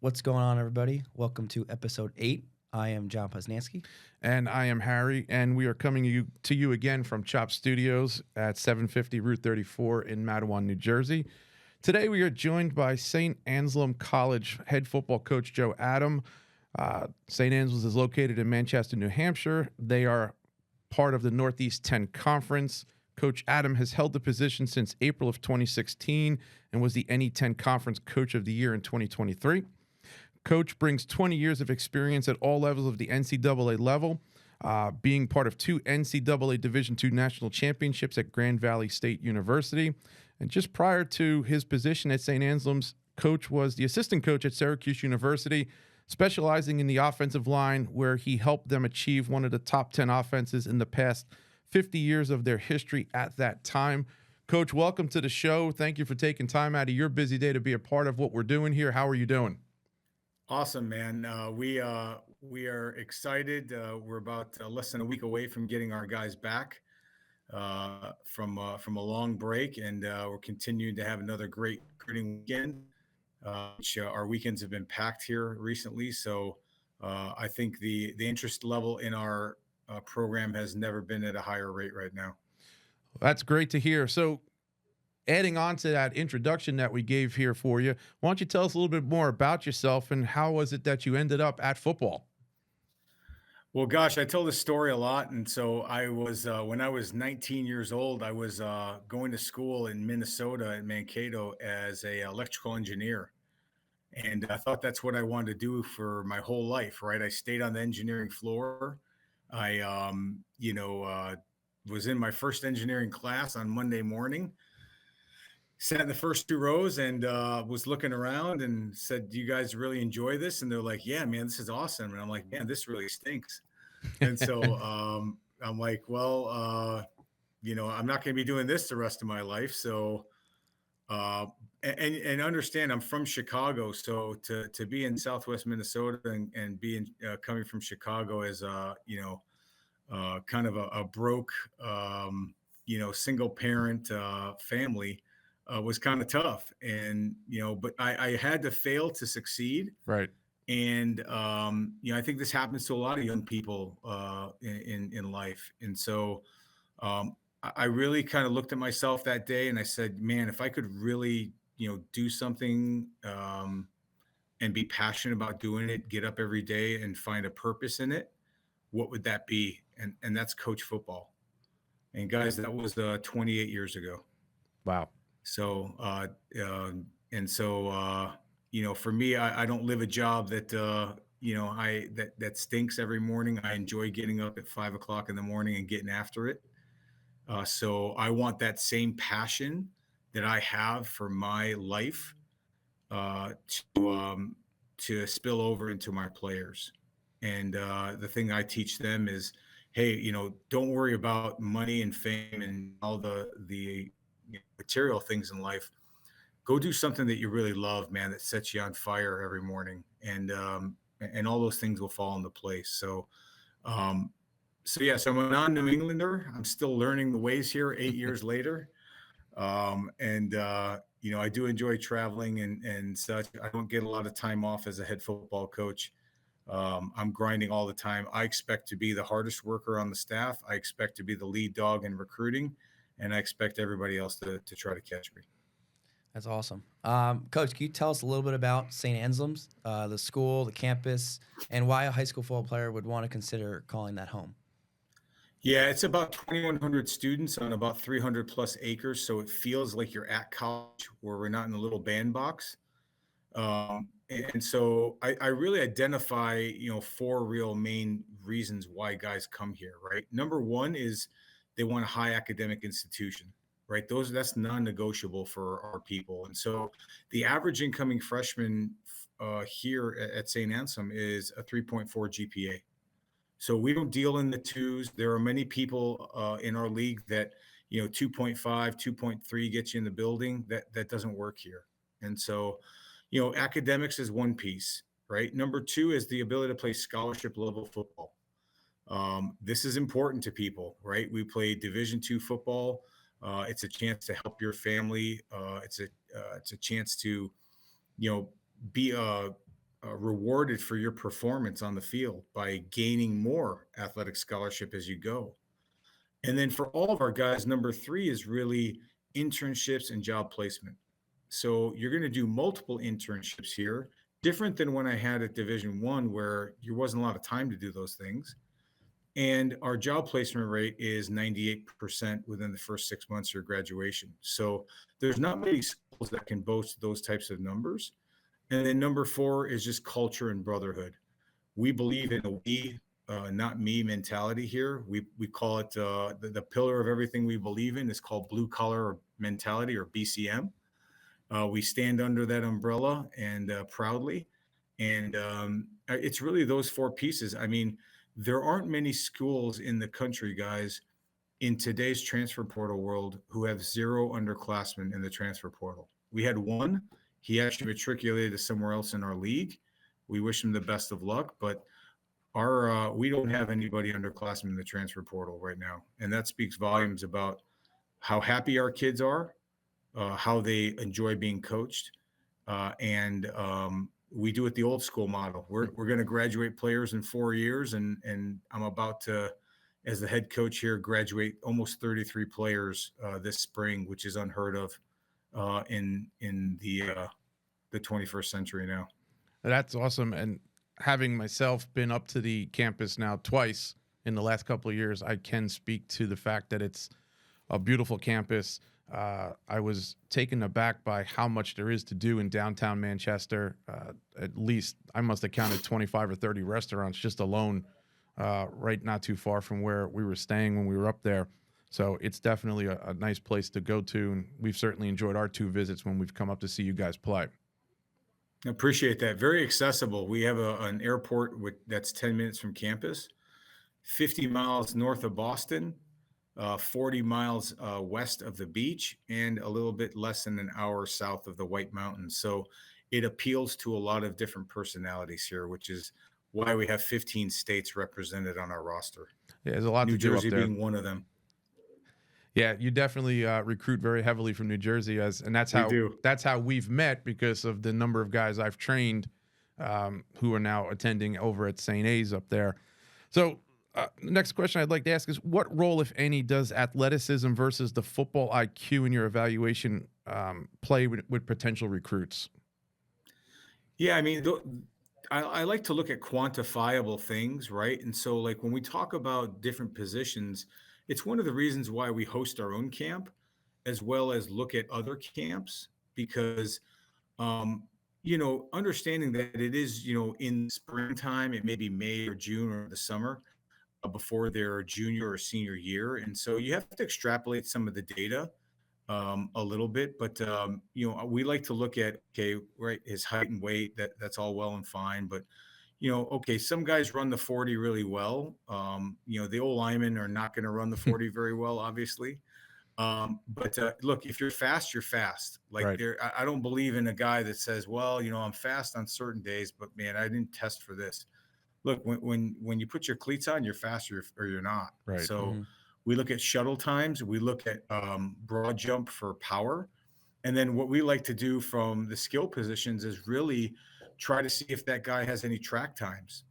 What's going on, everybody? Welcome to episode 8. I am John Poznansky. And I am Harry, and we are coming to you again from Chop Studios at 750 Route 34 in Matawan, New Jersey. Today we are joined by Saint Anselm College head football coach Joe Adam. St. Anselm's is located in Manchester, New Hampshire. They are part of the Northeast 10 Conference. Coach Adam has held the position since April of 2016 and was the NE10 Conference Coach of the Year in 2023. Coach brings 20 years of experience at all levels of the NCAA level, being part of 2 NCAA Division II national championships at Grand Valley State University. And just prior to his position at St. Anselm's, Coach was the assistant coach at Syracuse University, specializing in the offensive line, where he helped them achieve one of the top 10 offenses in the past 50 years of their history at that time. Coach, welcome to the show. Thank you for taking time out of your busy day to be a part of what we're doing here. How are you doing? Awesome, man. We are excited. We're about less than a week away from getting our guys back from a long break, and we're continuing to have another great recruiting weekend. Our weekends have been packed here recently, so I think the interest level in our program has never been at a higher rate right now. That's great to hear. So, adding on to that introduction that we gave here for you, why don't you tell us a little bit more about yourself and how was it that you ended up at football? Well, gosh, I tell this story a lot, and so I was when I was 19 years old, I was going to school in Minnesota in Mankato as a electrical engineer, and I thought that's what I wanted to do for my whole life. Right? I stayed on the engineering floor. I, was in my first engineering class on Monday morning, sat in the first 2 rows, and was looking around and said, "Do you guys really enjoy this?" And they're like, "Yeah, man, this is awesome." And I'm like, "Man, this really stinks." And so I'm like, "Well, I'm not going to be doing this the rest of my life." So uh, and understand, I'm from Chicago, so to be in Southwest Minnesota and being coming from Chicago as kind of a broke single parent family was kind of tough, and but I had to fail to succeed. Right. And I think this happens to a lot of young people in life. And so I really kind of looked at myself that day and I said, man, if I could really do something and be passionate about doing it, get up every day and find a purpose in it, what would that be? And that's coach football. And guys, that was 28 years ago. Wow. So, and so, for me, I don't live a job that, that stinks every morning. I enjoy getting up at 5 o'clock in the morning and getting after it. So I want that same passion that I have for my life uh, to, um, to spill over into my players. And the thing I teach them is, hey, don't worry about money and fame and all the material things in life. Go do something that you really love, man, that sets you on fire every morning, and all those things will fall into place. Um, so I'm a non-New Englander. I'm still learning the ways here 8 years later, and I do enjoy traveling and such. I don't get a lot of time off as a head football coach. I'm grinding all the time. I expect to be the hardest worker on the staff. I expect to be the lead dog in recruiting, and I expect everybody else to try to catch me. That's awesome. Coach, can you tell us a little bit about St. Anselm's, the school, the campus, and why a high school football player would want to consider calling that home? Yeah, it's about 2,100 students on about 300 plus acres. So it feels like you're at college where we're not in a little bandbox. And so I really identify, 4 real main reasons why guys come here, right? Number one is they want a high academic institution, right? That's non-negotiable for our people. And so the average incoming freshman here at St. Anselm is a 3.4 GPA. So we don't deal in the twos. There are many people in our league that 2.5, 2.3 gets you in the building. That doesn't work here. And so academics is one piece, right? Number two is the ability to play scholarship level football. This is important to people, right? We play Division II football. It's a chance to help your family. It's a chance to, be a rewarded for your performance on the field by gaining more athletic scholarship as you go. And then for all of our guys, number three is really internships and job placement. So you're going to do multiple internships here, different than when I had at Division One, where there wasn't a lot of time to do those things. And our job placement rate is 98% within the first 6 months of your graduation. So there's not many schools that can boast those types of numbers. And then number four is just culture and brotherhood. We believe in a we, not me mentality here. We call it the pillar of everything we believe in is called blue collar mentality, or BCM. We stand under that umbrella and proudly. And it's really those four pieces. I mean, there aren't many schools in the country, guys, in today's transfer portal world who have zero underclassmen in the transfer portal. We had one. He actually matriculated somewhere else in our league. We wish him the best of luck, but our we don't have anybody underclassmen in the transfer portal right now, and that speaks volumes about how happy our kids are, how they enjoy being coached, and we do it the old school model. We're going to graduate players in 4 years, and I'm about to, as the head coach here, graduate almost 33 players this spring, which is unheard of in the 21st century now. That's awesome. And having myself been up to the campus now twice in the last couple of years, I can speak to the fact that it's a beautiful campus. I was taken aback by how much there is to do in downtown Manchester. At least I must have counted 25 or 30 restaurants just alone, right not too far from where we were staying when we were up there. So it's definitely a nice place to go to, and we've certainly enjoyed our 2 visits when we've come up to see you guys play. I appreciate that. Very accessible. We have an airport that's 10 minutes from campus, 50 miles north of Boston, 40 miles west of the beach, and a little bit less than an hour south of the White Mountains. So it appeals to a lot of different personalities here, which is why we have 15 states represented on our roster. Yeah, there's a lot New to do Jersey up there. being one of them. Yeah, you definitely recruit very heavily from New Jersey, and that's how we've met, because of the number of guys I've trained who are now attending over at St. A's up there. So, next question I'd like to ask is, what role, if any, does athleticism versus the football IQ in your evaluation play with potential recruits? Yeah, I mean, I like to look at quantifiable things, right? And so, like, when we talk about different positions, it's one of the reasons why we host our own camp as well as look at other camps, because, um, understanding that it is, in springtime, it may be May or June or the summer before their junior or senior year. And so you have to extrapolate some of the data a little bit, but we like to look at, okay, right, his height and weight. That's all well and fine, but okay, some guys run the 40 really well. The old linemen are not going to run the 40 very well, obviously. But look, if you're fast, you're fast. Like Right. I don't believe in a guy that says, well, I'm fast on certain days, but man, I didn't test for this. Look, when you put your cleats on, you're faster or you're not. Right. So Mm-hmm. we look at shuttle times, we look at broad jump for power. And then what we like to do from the skill positions is really try to see if that guy has any track times,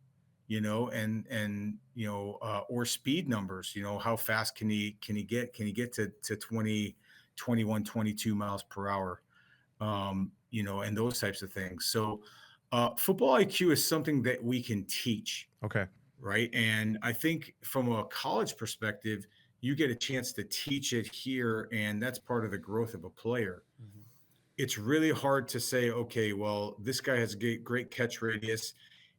or speed numbers. How fast can he get? Can he get to 20, 21, 22 miles per hour? And those types of things. So football IQ is something that we can teach, Okay. right? And I think from a college perspective, you get a chance to teach it here, and that's part of the growth of a player. Mm-hmm. It's really hard to say, okay, well, this guy has a great catch radius.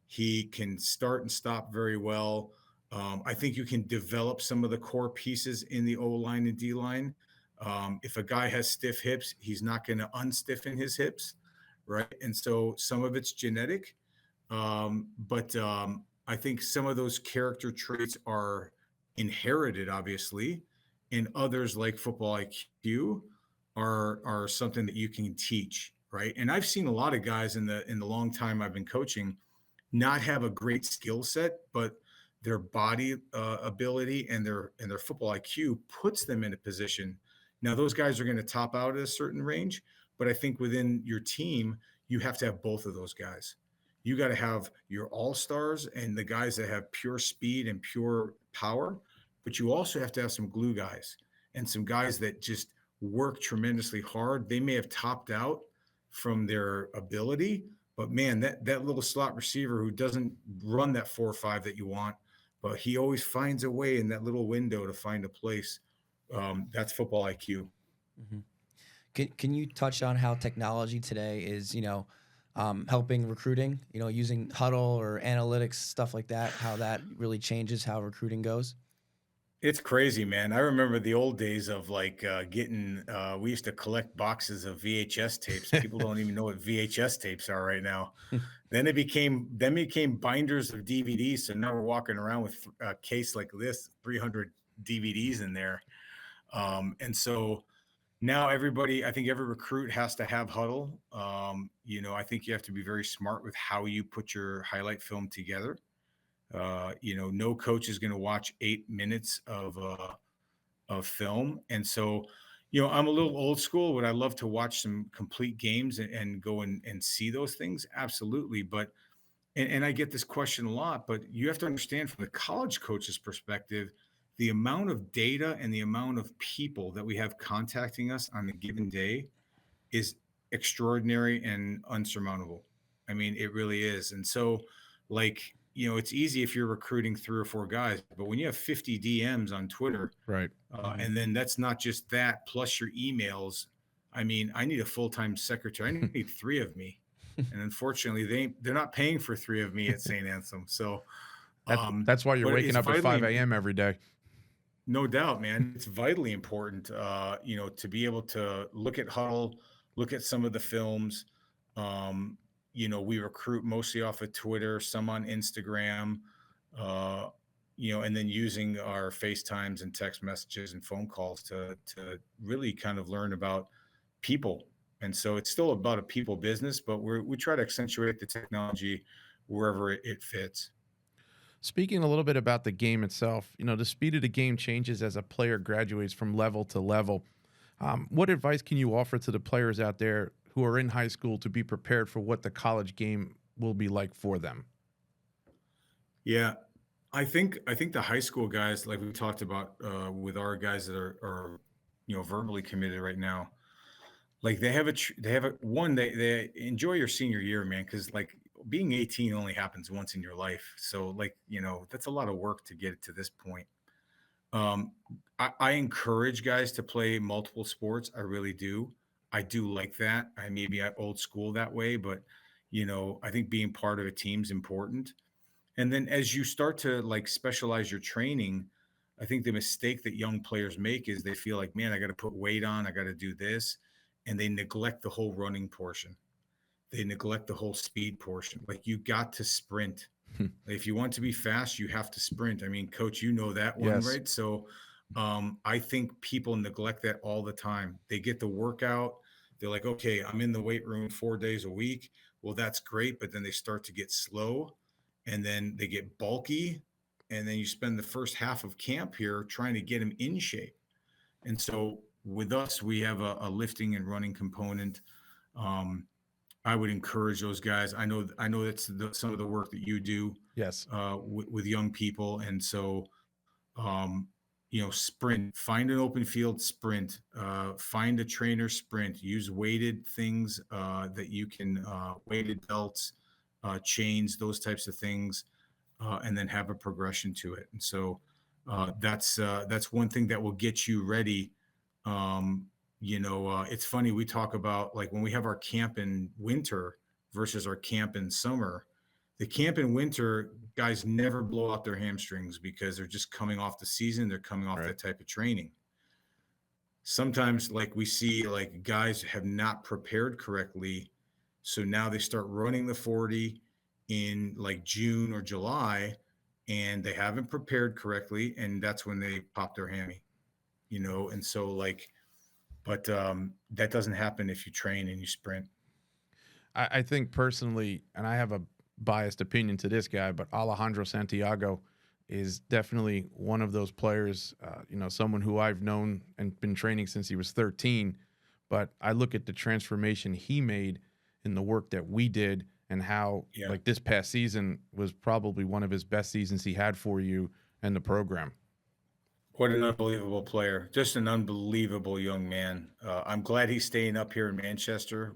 He can start and stop very well. I think you can develop some of the core pieces in the O line and D line. If a guy has stiff hips, he's not going to unstiffen his hips, right? And so some of it's genetic, but I think some of those character traits are inherited, obviously, and others like football IQ are something that you can teach, right? And I've seen a lot of guys in the long time I've been coaching not have a great skill set, but their body ability and their football IQ puts them in a position. Now those guys are going to top out at a certain range, but I think within your team you have to have both of those guys. You got to have your all-stars and the guys that have pure speed and pure power, but you also have to have some glue guys and some guys that just work tremendously hard. They may have topped out from their ability, but man, that little slot receiver who doesn't run that 4 or 5 that you want, but he always finds a way in that little window to find a place. That's football IQ. Mhm. Can you touch on how technology today is, helping recruiting, using huddle or analytics, stuff like that, how that really changes how recruiting goes? It's crazy, man. I remember the old days of like getting, we used to collect boxes of VHS tapes. People don't even know what VHS tapes are right now. Then it became binders of DVDs. So now we're walking around with a case like this, 300 DVDs in there. And so now everybody, I think every recruit has to have huddle. I think you have to be very smart with how you put your highlight film together. No coach is going to watch 8 minutes of film, and so I'm a little old school. Would I love to watch some complete games and go and see those things? Absolutely, but and I get this question a lot, but you have to understand from the college coach's perspective, the amount of data and the amount of people that we have contacting us on a given day is extraordinary and unsurmountable. I mean, it really is. And so, like, it's easy if you're recruiting 3 or 4 guys, but when you have 50 DMs on Twitter, Right. and then that's not just that, plus your emails. I mean, I need a full-time secretary. I need 3 of me. And unfortunately, they're not paying for 3 of me at St. Anselm. So, That's why you're but waking it's up at vitally 5 a.m. every day. no doubt, man. It's vitally important, to be able to look at huddle, look at some of the films. Um, we recruit mostly off of Twitter, some on Instagram, uh, and then using our FaceTimes and text messages and phone calls to really kind of learn about people. And so it's still about a people business, but we try to accentuate the technology wherever it fits. Speaking a little bit about the game itself, the speed of the game changes as a player graduates from level to level. What advice can you offer to the players out there who are in high school to be prepared for what the college game will be like for them? Yeah, I think the high school guys, like we talked about with our guys that are verbally committed right now, like they have a one they enjoy your senior year, man, because like being 18 only happens once in your life. So like that's a lot of work to get it to this point. Um, I encourage guys to play multiple sports. I really do. I do like that. I maybe I old school that way, but I think being part of a team's important. And then as you start to like specialize your training, I think the mistake that young players make is they feel like, man, I got to put weight on, I got to do this, and they neglect the whole running portion. They neglect the whole speed portion. Like you got to sprint. If you want to be fast, you have to sprint. I mean, coach, you know that one, Yes. right? So I think people neglect that all the time. They get the workout. They're like, okay, I'm in the weight room 4 days a week. Well, that's great. But then they start to get slow and then they get bulky. And then you spend the first half of camp here trying to get them in shape. And so with us, we have a lifting and running component. Um, I would encourage those guys. I know that's some of the work that you do Yes. with young people, and so um, sprint. Find an open field, sprint. Find a trainer, sprint. Use weighted things that you can weighted belts, chains, those types of things, and then have a progression to it. And so that's one thing that will get you ready. It's funny we talk about like when we have our camp in winter versus our camp in summer. The camp in winter guys never blow out their hamstrings because they're just coming off the season. They're coming off Right. that type of training. Sometimes like we see like guys have not prepared correctly. So now they start running the 40 in like June or July and they haven't prepared correctly. And that's when they pop their hammy. And so like, but that doesn't happen if you train and you sprint. I think personally, and I have a biased opinion to this guy, but Alejandro Santiago is definitely one of those players, someone who I've known and been training since he was 13. But I look at the transformation he made in the work that we did and how Yeah. like this past season was probably one of his best seasons he had for you and the program. What an unbelievable player. Just an unbelievable young man. I'm glad he's staying up here in Manchester.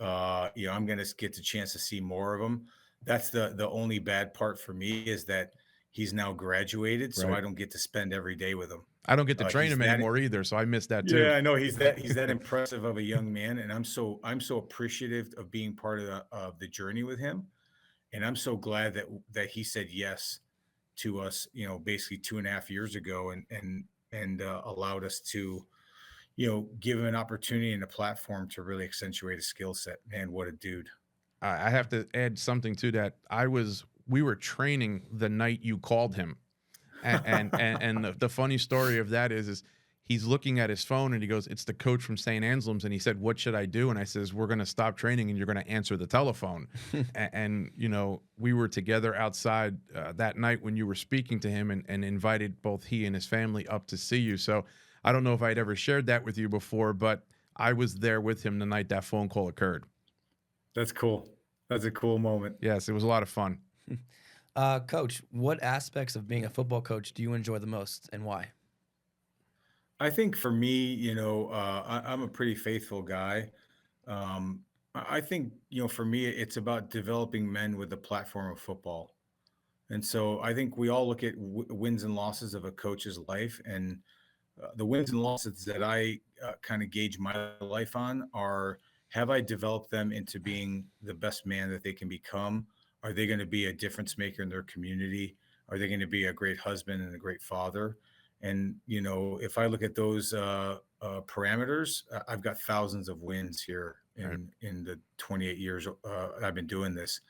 I'm going to get the chance to see more of him. That's the only bad part for me is that he's now graduated, so Right. I don't get to spend every day with him. I don't get to train He's him that anymore either, so I missed that too. Yeah, I know he's that impressive of a young man, and I'm so appreciative of being part of the journey with him, and I'm so glad that he said yes to us, basically 2.5 years ago, and allowed us to, give him an opportunity and a platform to really accentuate his skill set. Man, what a dude! I have to add something to that. We were training the night you called him, and the funny story of that is he's looking at his phone and he goes, "It's the coach from St. Anselm's," and he said, "What should I do?" And I says, "We're going to stop training and you're going to answer the telephone." And we were together outside that night when you were speaking to him and invited both he and his family up to see you. So I don't know if I'd ever shared that with you before, but I was there with him the night that phone call occurred. That's cool. That's a cool moment. Yes, it was a lot of fun. Coach, what aspects of being a football coach do you enjoy the most, and why? I think for me, I'm a pretty faithful guy. I think, for me, it's about developing men with the platform of football. And so I think we all look at wins and losses of a coach's life. And the wins and losses that I kind of gauge my life on are, have I developed them into being the best man that they can become? Are they going to be a difference maker in their community? Are they going to be a great husband and a great father? And, if I look at those parameters, I've got thousands of wins here Right. in the 28 years I've been doing this.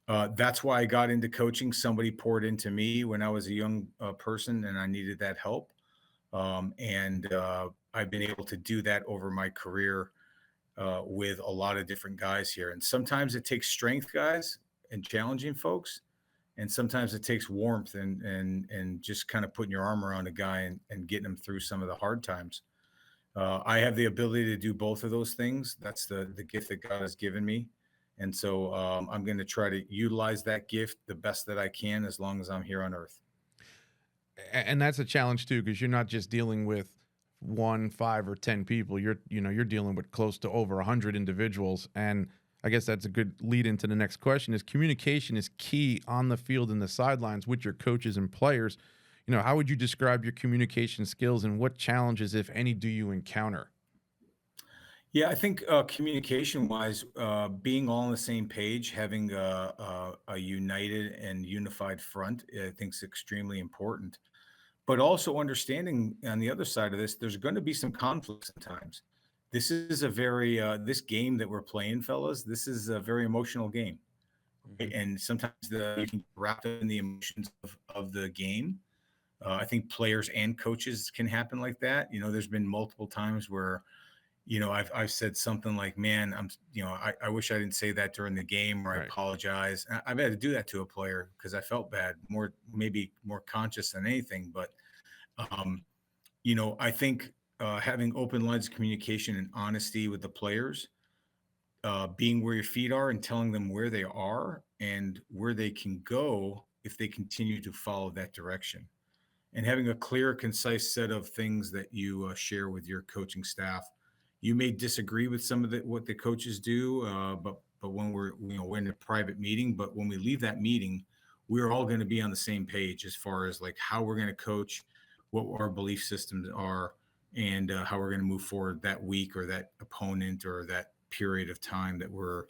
That's why I got into coaching. Somebody poured into me when I was a young person and I needed that help. And I've been able to do that over my career with a lot of different guys here. And sometimes it takes strength, guys, and challenging folks. And sometimes it takes warmth and just kind of putting your arm around a guy and getting him through some of the hard times. I have the ability to do both of those things. That's the gift that God has given me. And so I'm going to try to utilize that gift the best that I can as long as I'm here on earth. And that's a challenge too, because you're not just dealing with 1, 5, or 10 people. You're dealing with close to over 100 individuals. And I guess that's a good lead into the next question: is communication is key on the field and the sidelines with your coaches and players. How would you describe your communication skills, and what challenges, if any, do you encounter? Yeah, I think communication wise, being all on the same page, having a united and unified front, I think is extremely important. But also understanding on the other side of this, there's going to be some conflict sometimes. This is a very this game that we're playing, fellas. This is a very emotional game, right? Hmm. And sometimes you can wrap in the emotions of the game. I think players and coaches can happen like that. There's been multiple times where I've said something like, "Man, I wish I didn't say that during the game," or "I Right. apologize." I've had to do that to a player because I felt bad, maybe more conscious than anything, but um, I think having open lines of communication and honesty with the players, being where your feet are and telling them where they are and where they can go if they continue to follow that direction, and having a clear, concise set of things that you share with your coaching staff. You may disagree with some of what the coaches do, but when we're in a private meeting, but when we leave that meeting, we're all going to be on the same page as far as like how we're going to coach, what our belief systems are, and how we're going to move forward that week or that opponent or that period of time that we're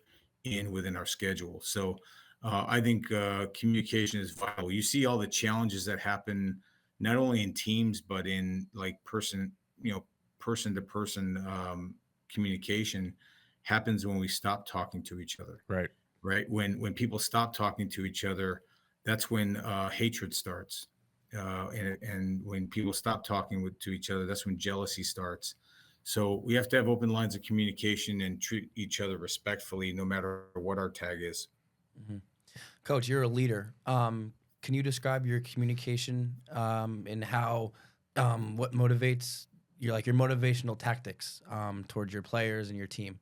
in within our schedule. So I think communication is vital. You see all the challenges that happen not only in teams but in like person to person communication happens when we stop talking to each other, Right. right? When people stop talking to each other, that's when hatred starts, and when people stop talking to each other, that's when jealousy starts. So we have to have open lines of communication and treat each other respectfully no matter what our tag is. Hmm. Coach, you're a leader. Can you describe your communication and how what motivates your motivational tactics towards your players and your team?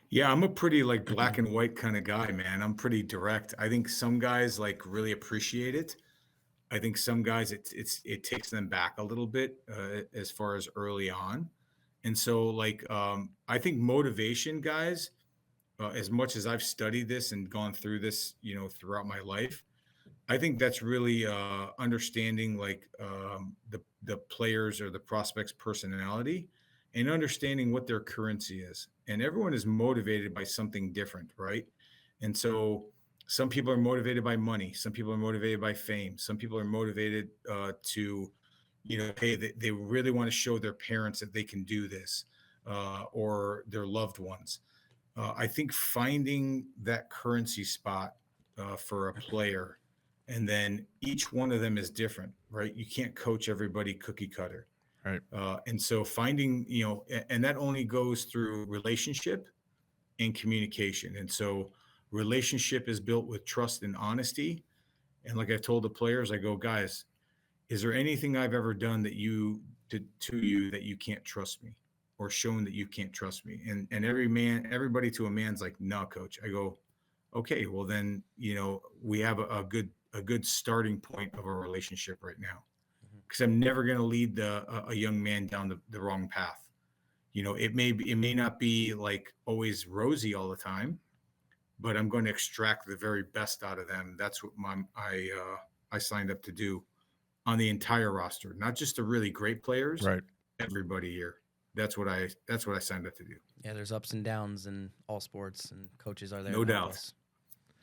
Yeah, I'm a pretty like black and white kind of guy, man. I'm pretty direct. I think some guys like really appreciate it. I think some guys it takes them back a little bit as far as early on. And so I think motivation guys, as much as I've studied this and gone through this, throughout my life, I think that's really understanding the players or the prospects' personality and understanding what their currency is. And everyone is motivated by something different, right? And so some people are motivated by money. Some people are motivated by fame. Some people are motivated to, hey, they really want to show their parents that they can do this or their loved ones. I think finding that currency spot for a player, and then each one of them is different, right? You can't coach everybody cookie cutter. Right. And so finding, and that only goes through relationship and communication. And so relationship is built with trust and honesty. And like I told the players, I go, guys, is there anything I've ever done that you did to you that you can't trust me or shown that you can't trust me? And everybody to a man's like, no, coach. I go, okay, well then, we have a good starting point of our relationship right now. Mhm. Because I'm never going to lead a young man down the wrong path. It may not be like always rosy all the time, but I'm going to extract the very best out of them. That's what I signed up to do on the entire roster, not just the really great players, Right. everybody here. That's what I signed up to do. Yeah, there's ups and downs in all sports, and coaches are there No to help doubt. us.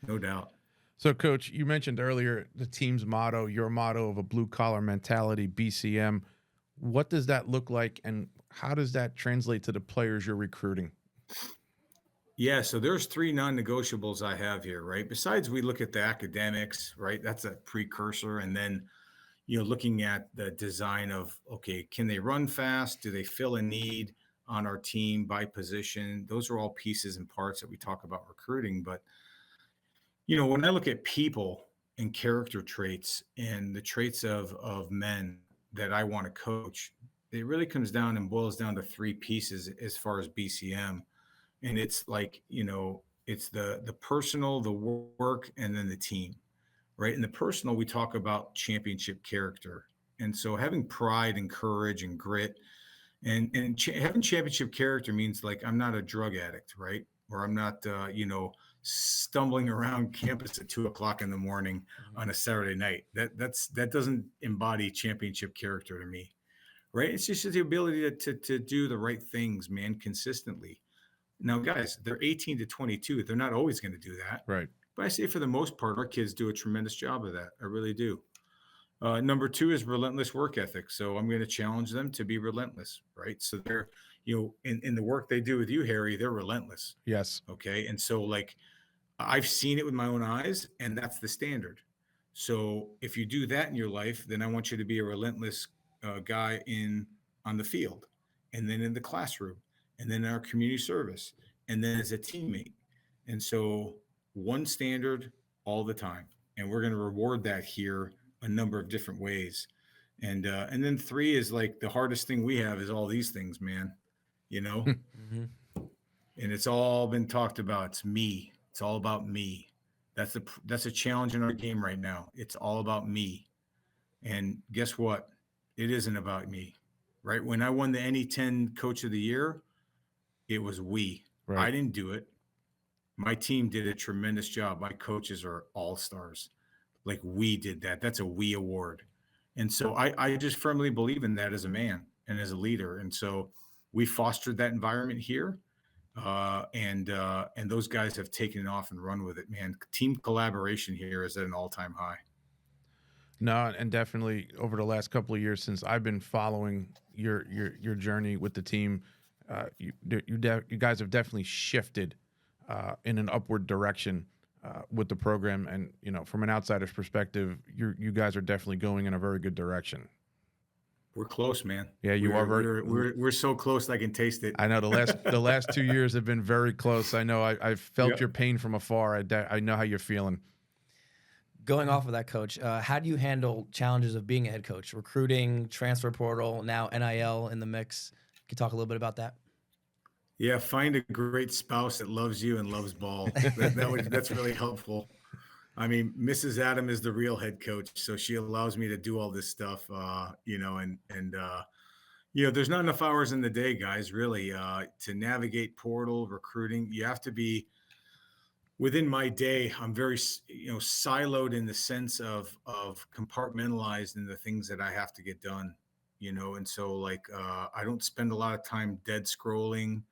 No doubt. So, Coach, you mentioned earlier the team's motto, your motto of a blue collar mentality, BCM. What does that look like, and how does that translate to the players you're recruiting? Yeah, so there's three non-negotiables I have here, right? Besides, we look at the academics, right? That's a precursor, and then looking at the design of, okay, can they run fast? Do they fill a need on our team by position? Those are all pieces and parts that we talk about recruiting. But when I look at people and character traits and the traits of men that I want to coach, it really comes down and boils down to three pieces as far as BCM. And it's like, it's the personal, the work, and then the team, right? In the personal, we talk about championship character. And so having pride and courage and grit and having championship character means like I'm not a drug addict, right? Or I'm not, stumbling around campus at 2 o'clock in the morning Mhm. on a Saturday night. That doesn't embody championship character to me, right? It's just the ability to do the right things, man, consistently. Now, guys, they're 18 to 22. They're not always going to do that. Right. But I say for the most part, our kids do a tremendous job of that. I really do. Number two is relentless work ethic. So I'm going to challenge them to be relentless, right? So they're, in the work they do with you, Harry, they're relentless. Yes. Okay. And so, like, I've seen it with my own eyes, and that's the standard. So if you do that in your life, then I want you to be a relentless guy on the field, and then in the classroom, and then in our community service, and then as a teammate. And so one standard all the time, and we're going to reward that here a number of different ways. And then three is like the hardest thing we have is all these things, man. You know, Mhm. and it's all been talked about. It's me. It's all about me. That's a challenge in our game right now. It's all about me. And guess what? It isn't about me. Right? When I won the NE10 Coach of the Year, it was we. Right. I didn't do it. My team did a tremendous job. My coaches are all stars. Like we did that. That's a we award. And so I just firmly believe in that as a man and as a leader. And so we fostered that environment here and those guys have taken it off and run with it, man. Team collaboration here is at an all-time high. No, and definitely over the last couple of years since I've been following your journey with the team, you guys have definitely shifted in an upward direction with the program, and from an outsider's perspective, you guys are definitely going in a very good direction. We're close, man. Yeah, you are very. We're so close I can taste it. I know the last 2 years have been very close. I know I've felt Yep. your pain from afar. I know how you're feeling. Going off of that, Coach, how do you handle challenges of being a head coach, recruiting, transfer portal, now NIL in the mix? Can you talk a little bit about that? Yeah, find a great spouse that loves you and loves ball. That's really helpful. I mean, Mrs. Adam is the real head coach, so she allows me to do all this stuff, there's not enough hours in the day, guys, really, to navigate portal recruiting. You have to be within my day. I'm very, siloed in the sense of compartmentalized in the things that I have to get done, and so like I don't spend a lot of time dead scrolling,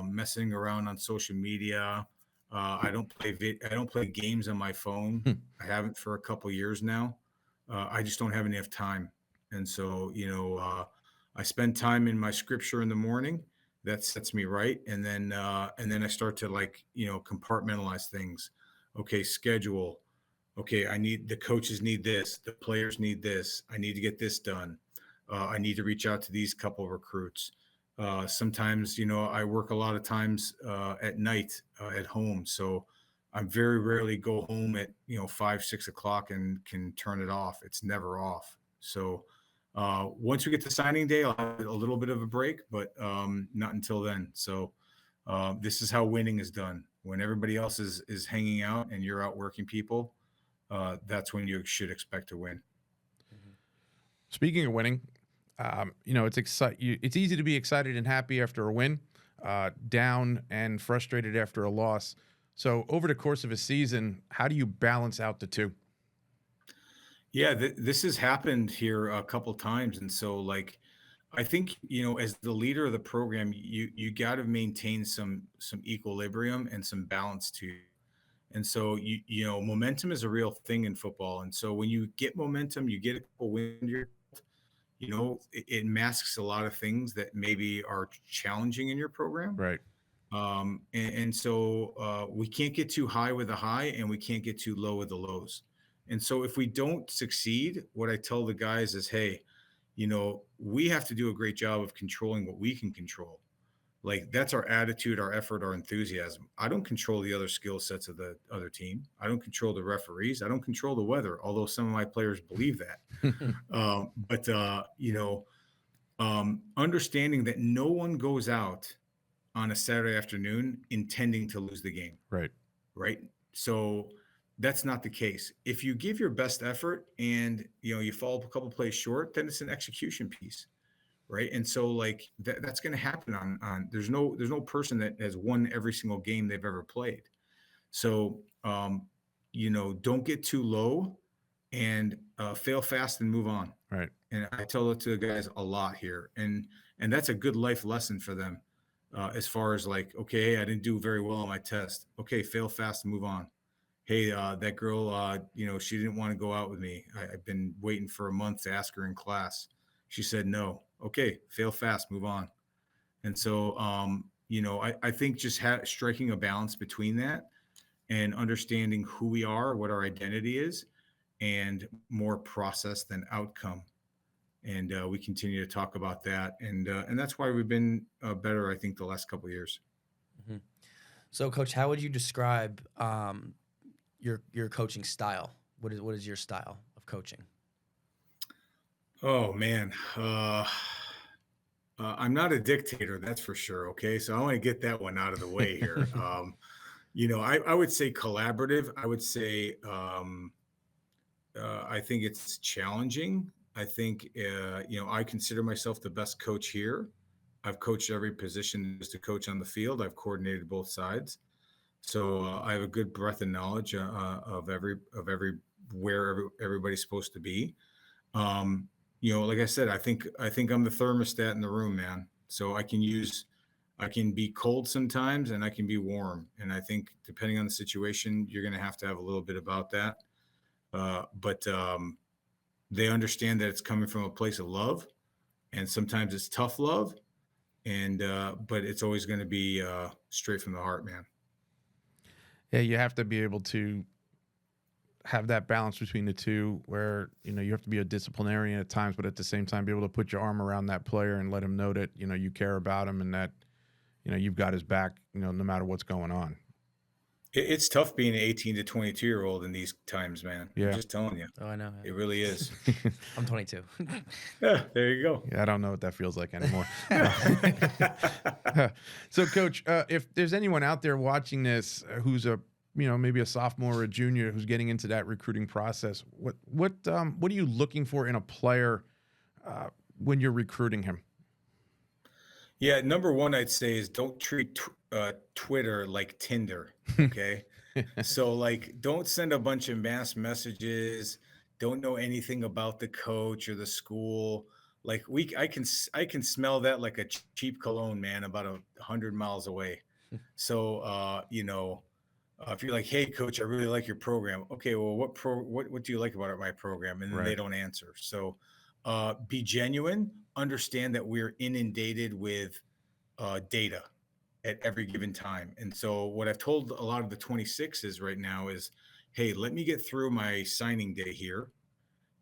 messing around on social media. I don't play games on my phone. Hmm. I haven't for a couple years now. I just don't have enough time, and so I spend time in my scripture in the morning. That sets me right, and then I start to, like, compartmentalize things. Okay, schedule. Okay, the coaches need this, the players need this, I need to get this done. I need to reach out to these couple recruits. Sometimes, I work a lot of times at night at home, so I very rarely go home at 5, 6 o'clock and can turn it off. It's never off. So once we get to signing day, I'll have a little bit of a break, but not until then. So this is how winning is done. When everybody else is hanging out and you're out working people, that's when you should expect to win. Mhm. Speaking of winning, it's easy to be excited and happy after a win, down and frustrated after a loss. So over the course of a season, how do you balance out the two? Yeah, this has happened here a couple times, and so like I think as the leader of the program, you got to maintain some equilibrium and some balance to you. And so momentum is a real thing in football, and so when you get momentum, you get a couple wins under your belt. It masks a lot of things that maybe are challenging in your program. Right. And so we can't get too high with the high, and we can't get too low with the lows. And so if we don't succeed, what I tell the guys is, hey, we have to do a great job of controlling what we can control. Like, that's our attitude, our effort, our enthusiasm. I don't control the other skill sets of the other team. I don't control the referees. I don't control the weather, although some of my players believe that. But understanding that no one goes out on a Saturday afternoon intending to lose the game, Right. right? So that's not the case. If you give your best effort and you fall a couple plays short, then it's an execution piece, right? And so like that's going to happen on there's no person that has won every single game they've ever played. So don't get too low, and fail fast and move on. Right. And I tell it to the guys a lot here, and that's a good life lesson for them. As far as like, okay, hey, I didn't do very well on my test. Okay, fail fast and move on. Hey, that girl, she didn't want to go out with me. I've been waiting for a month to ask her in class. She said no. Okay, fail fast, move on. And so, I think just striking a balance between that and understanding who we are, what our identity is, and more process than outcome. And we continue to talk about that, and that's why we've been better, I think, the last couple of years. Mhm. So, Coach, how would you describe your coaching style? What is your style of coaching? Oh man, I'm not a dictator, that's for sure. Okay, so I want to get that one out of the way here. I would say collaborative. I would say I think it's challenging. I think I consider myself the best coach here. I've coached every position there is to coach on the field. I've coordinated both sides, so I have a good breadth of knowledge of where everybody's supposed to be. Like I said, I think I'm the thermostat in the room, man. So I can be cold sometimes and I can be warm. And I think depending on the situation, you're going to have a little bit about that. But they understand that it's coming from a place of love, and sometimes it's tough love, and but it's always going to be straight from the heart, man. Yeah, you have to be able to have that balance between the two where, you have to be a disciplinarian at times, but at the same time, be able to put your arm around that player and let him know that, you care about him and that, you've got his back, no matter what's going on. It's tough being an 18 to 22-year-old in these times, man. I'm Yeah. just telling you. Oh, I know. It really is. I'm 22. Yeah, there you go. Yeah, I don't know what that feels like anymore. So, Coach, if there's anyone out there watching this who's a maybe a sophomore or a junior who's getting into that recruiting process, what are you looking for in a player when you're recruiting him? Yeah, number one, I'd say is don't treat Twitter like Tinder. Okay. So, like, don't send a bunch of mass messages. Don't know anything about the coach or the school. Like, I can smell that like a cheap cologne, man, about 100 miles away. So, if you're like, "Hey, coach, I really like your program." Okay, well, what do you like about my program? And then they Right. don't answer. So, be genuine. Understand that we're inundated with data at every given time. And so, what I've told a lot of the 26s right now is, "Hey, let me get through my signing day here,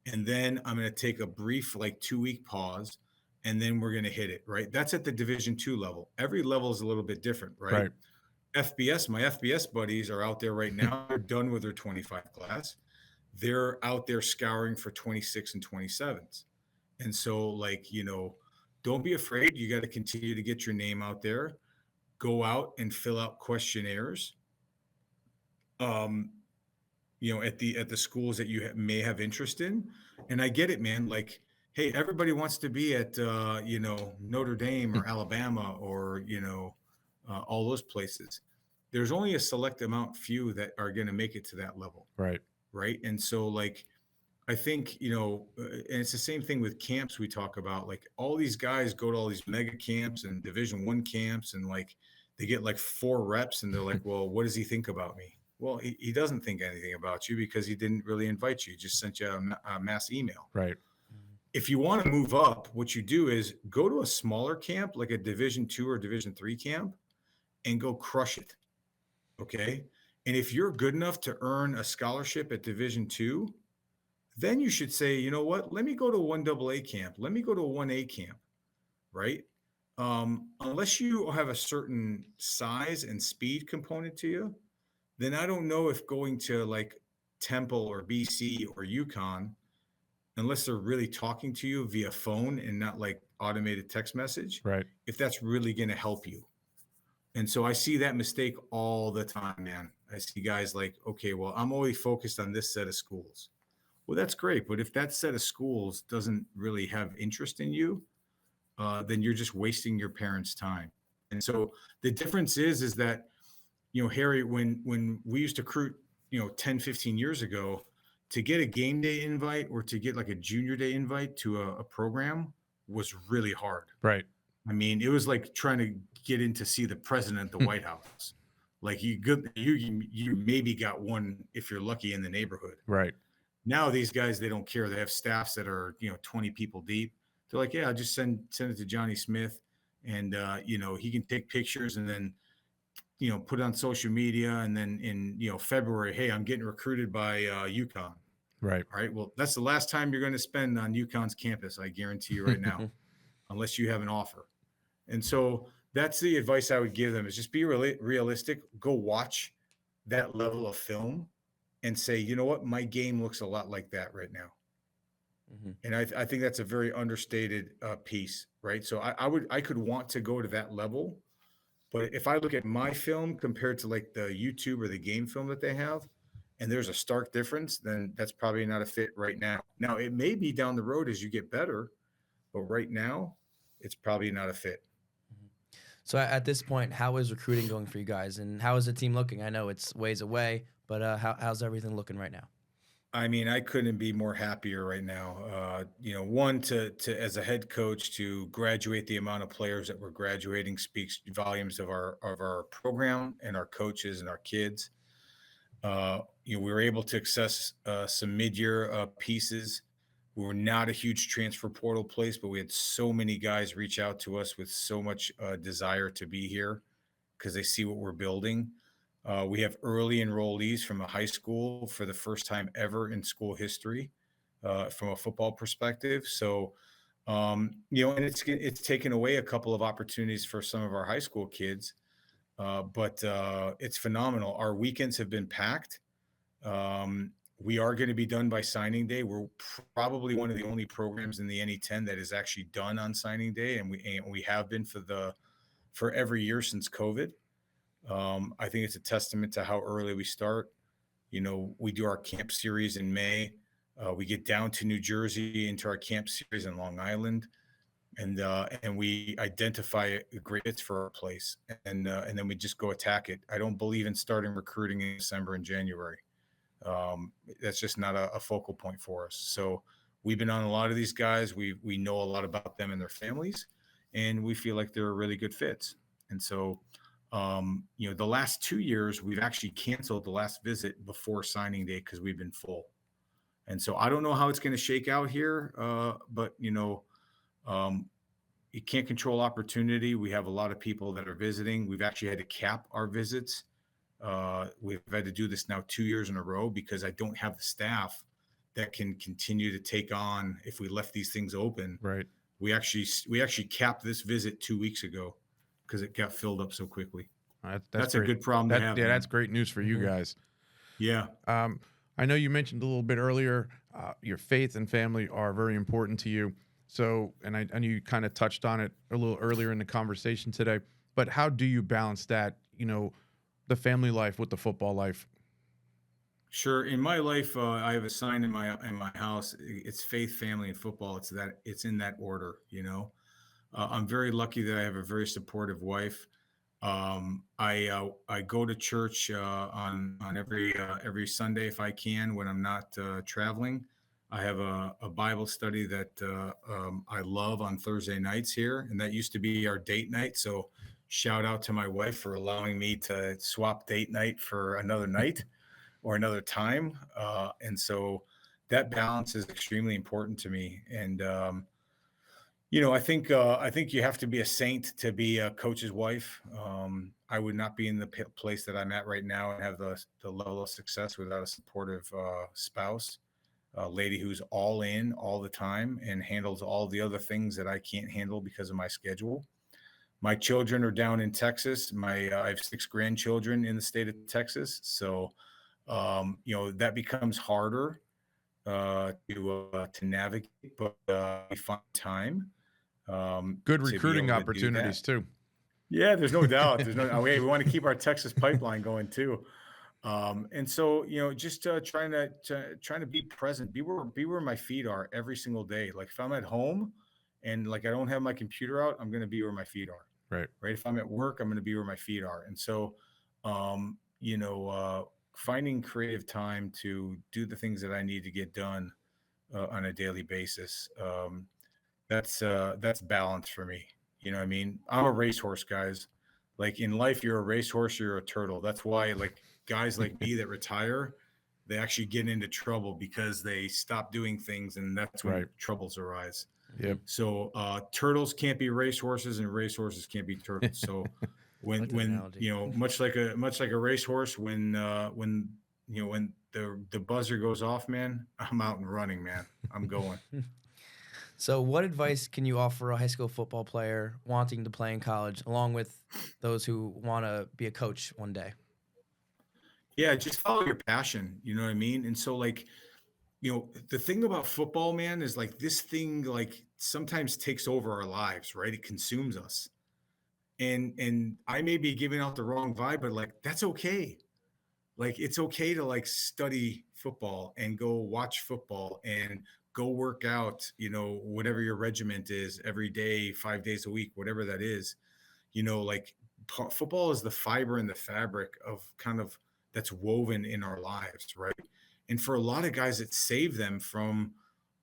and then I'm going to take a brief, like 2 week pause, and then we're going to hit it." Right? That's at the Division 2 level. Every level is a little bit different, right? Right. My FBS buddies are out there right now. They're done with their 25 class. They're out there scouring for 26 and 27s. And so, like, don't be afraid. You got to continue to get your name out there. Go out and fill out questionnaires. Um, at the schools that you may have interest in. And I get it, man. Like, hey, everybody wants to be at Notre Dame or Alabama or all those places. There's only a select amount few that are going to make it to that level, Right. right? And so, like, I think, and it's the same thing with camps we talk about. Like, all these guys go to all these mega camps and Division 1 camps, and like they get like 4 reps, and they're like, well, what does he think about me? Well, he doesn't think anything about you because he didn't really invite you. He just sent you a mass email. Right. If you want to move up, what you do is go to a smaller camp, like a Division 2 or Division 3 camp, and go crush it. Okay. And if you're good enough to earn a scholarship at Division 2, then you should say, you know what? Let me go to a 1AA camp. Let me go to a 1A camp, right? Unless you have a certain size and speed component to you, then I don't know if going to like Temple or BC or Yukon, unless they're really talking to you via phone and not like automated text message, Right. if that's really going to help you. And so I see that mistake all the time, man. I see guys like, okay, well, I'm only focused on this set of schools. Well, that's great. But if that set of schools doesn't really have interest in you, then you're just wasting your parents' time. And so the difference is that, Harry, when we used to recruit, 10, 15 years ago, to get a game day invite or to get like a junior day invite to a program was really hard. Right. I mean, it was like trying to get in to see the president at the White House. Like you maybe got one if you're lucky in the neighborhood. Right. Now these guys, they don't care. They have staffs that are 20 people deep. They're like, yeah, I'll just send it to Johnny Smith, and he can take pictures and then put it on social media, and then in February, hey, I'm getting recruited by UConn. Right. All right, well, that's the last time you're going to spend on UConn's campus, I guarantee you right now, unless you have an offer. And so that's the advice I would give them: is just be realistic. Go watch that level of film and say, you know what, my game looks a lot like that right now. Mm-hmm. And I think that's a very understated piece, right? So I could want to go to that level, but if I look at my film compared to like the YouTube or the game film that they have, and there's a stark difference, then that's probably not a fit right now. Now it may be down the road as you get better, but right now it's probably not a fit. So at this point, how is recruiting going for you guys, and how is the team looking? I know it's ways away, but how's everything looking right now? I mean, I couldn't be more happier right now. One, to as a head coach, to graduate the amount of players that we're graduating speaks volumes of our program and our coaches and our kids. We were able to access some mid-year pieces. We were not a huge transfer portal place, but we had so many guys reach out to us with so much desire to be here because they see what we're building. We have early enrollees from a high school for the first time ever in school history, from a football perspective. So, and it's taken away a couple of opportunities for some of our high school kids. But it's phenomenal. Our weekends have been packed. We are going to be done by signing day. We're probably one of the only programs in the NE10 that is actually done on signing day, and we have been for every year since COVID. I think it's a testament to how early we start. We do our camp series in May. We get down to New Jersey into our camp series in Long Island, and we identify great fits for our place, and then we just go attack it. I don't believe in starting recruiting in December and January. That's just not a focal point for us. So we've been on a lot of these guys. We know a lot about them and their families, and we feel like they're really good fits. And so, the last 2 years we've actually canceled the last visit before signing day because we've been full. And so I don't know how it's going to shake out here, but um, you can't control opportunity. We have a lot of people that are visiting. We've actually had to cap our visits. We've had to do this now 2 years in a row because I don't have the staff that can continue to take on if we left these things open. Right. We actually capped this visit 2 weeks ago because it got filled up so quickly. That's A great. good problem to have. Yeah, Man. that's great news for you Mhm. guys. Yeah. I know you mentioned a little bit earlier, your faith and family are very important to you. So, and I know you kind of touched on it a little earlier in the conversation today, but how do you balance that, the family life with the football life? Sure. In my life, I have a sign in my house. It's faith, family, and football. It's in that order. I'm very lucky that I have a very supportive wife. I go to church on every Sunday if I can when I'm not traveling. I have a Bible study that I love on Thursday nights here, and that used to be our date night. So shout out to my wife for allowing me to swap date night for another night or another time. And so that balance is extremely important to me. And I think you have to be a saint to be a coach's wife. I would not be in the place that I'm at right now and have the level of success without a supportive spouse, a lady who's all in all the time and handles all the other things that I can't handle because of my schedule. My children are down in Texas. I have 6 grandchildren in the state of Texas, so that becomes harder to navigate, but we find time Good to be recruiting able to do that. opportunities too. Yeah, there's no doubt. There's no. We want to keep our Texas pipeline going too, and so just trying to be present, be where my feet are every single day. Like if I'm at home, and like I don't have my computer out, I'm going to be where my feet are. Right. Right. If I'm at work, I'm going to be where my feet are. And so, um, finding creative time to do the things that I need to get done on a daily basis. That's balance for me. You know what I mean? I'm a racehorse, guys. Like in life, you're a racehorse, you're a turtle. That's why like guys like me that retire, they actually get into trouble because they stop doing things, and that's when Right. troubles arise. Yep. So turtles can't be racehorses, and racehorses can't be turtles. So I when like that when analogy. much like a racehorse, when the buzzer goes off, man, I'm out and running, man. I'm going. So, what advice can you offer a high school football player wanting to play in college, along with those who want to be a coach one day? Yeah, just follow your passion. You know what I mean? And so like, the thing about football, man, is like this thing like sometimes takes over our lives, right? It consumes us. And I may be giving out the wrong vibe, but like that's okay. Like it's okay to like study football and go watch football and go work out, whatever your regiment is every day, 5 days a week, whatever that is. Like football is the fiber and the fabric of kind of that's woven in our lives, right? And for a lot of guys, it saved them from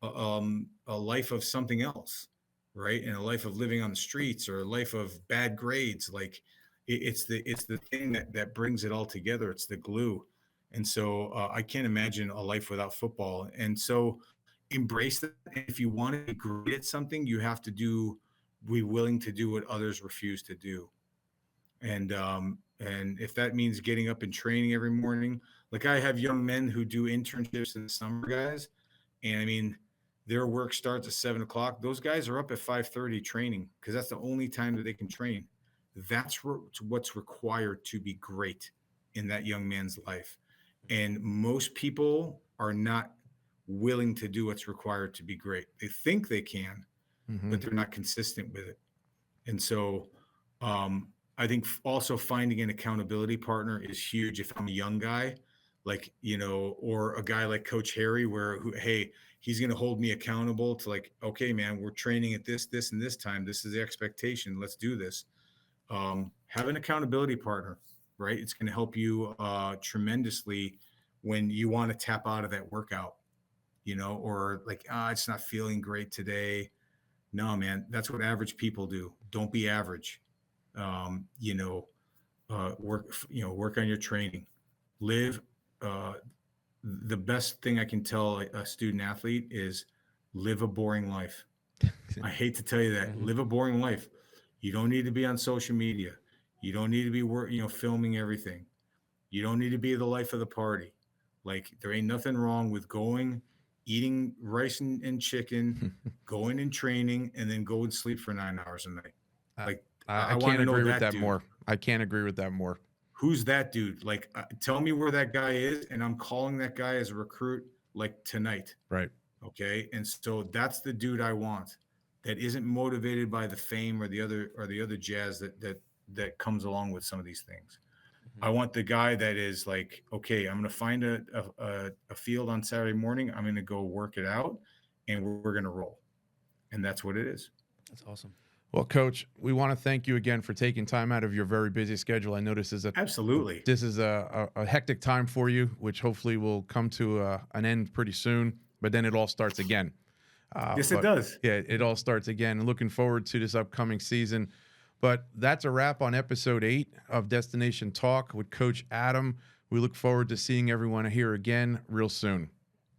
a life of something else, right? And a life of living on the streets or a life of bad grades. Like it's the thing that brings it all together. It's the glue. And so I can't imagine a life without football. And so embrace that. And if you want to be great at something, you have to be willing to do what others refuse to do. And if that means getting up and training every morning, like I have young men who do internships in the summer, guys, and I mean their work starts at 7 o'clock. Those guys are up at 5:30 training because that's the only time that they can train. That's what's required to be great in that young man's life. And most people are not willing to do what's required to be great. They think they can, Hmm. but they're not consistent with it. And so I think also finding an accountability partner is huge. If I'm a young guy, like, or a guy like Coach Harry, hey, he's going to hold me accountable to, like, okay, man, we're training at this, and this time. This is the expectation. Let's do this. Have an accountability partner, right? It's going to help you tremendously when you want to tap out of that workout, or like, it's not feeling great today. No, man, that's what average people do. Don't be average. Um, you know, work on your training. Live. Uh, the best thing I can tell a student athlete is live a boring life. I hate to tell you that. Hmm. Live a boring life. You don't need to be on social media. You don't need to be filming everything. You don't need to be the life of the party. Like, there ain't nothing wrong with eating rice and chicken, going and training, and then go and sleep for 9 hours a night. I, Like, I I want can't to know agree with that that dude. more. I can't agree with that more. Who's that dude? Like, tell me where that guy is, and I'm calling that guy as a recruit, like, tonight. Right. Okay. And so that's the dude I want, that isn't motivated by the fame or the other jazz that comes along with some of these things. Hmm. I want the guy that is like, okay, I'm going to find a field on Saturday morning. I'm going to go work it out, and we're going to roll. And that's what it is. That's awesome. Well, Coach, we want to thank you again for taking time out of your very busy schedule. I know this is Absolutely. a hectic time for you, which hopefully will come to an end pretty soon. But then it all starts again. Yes, it But does. yeah, it all starts again. Looking forward to this upcoming season. But that's a wrap on episode 8 of Destination Talk with Coach Adam. We look forward to seeing everyone here again real soon.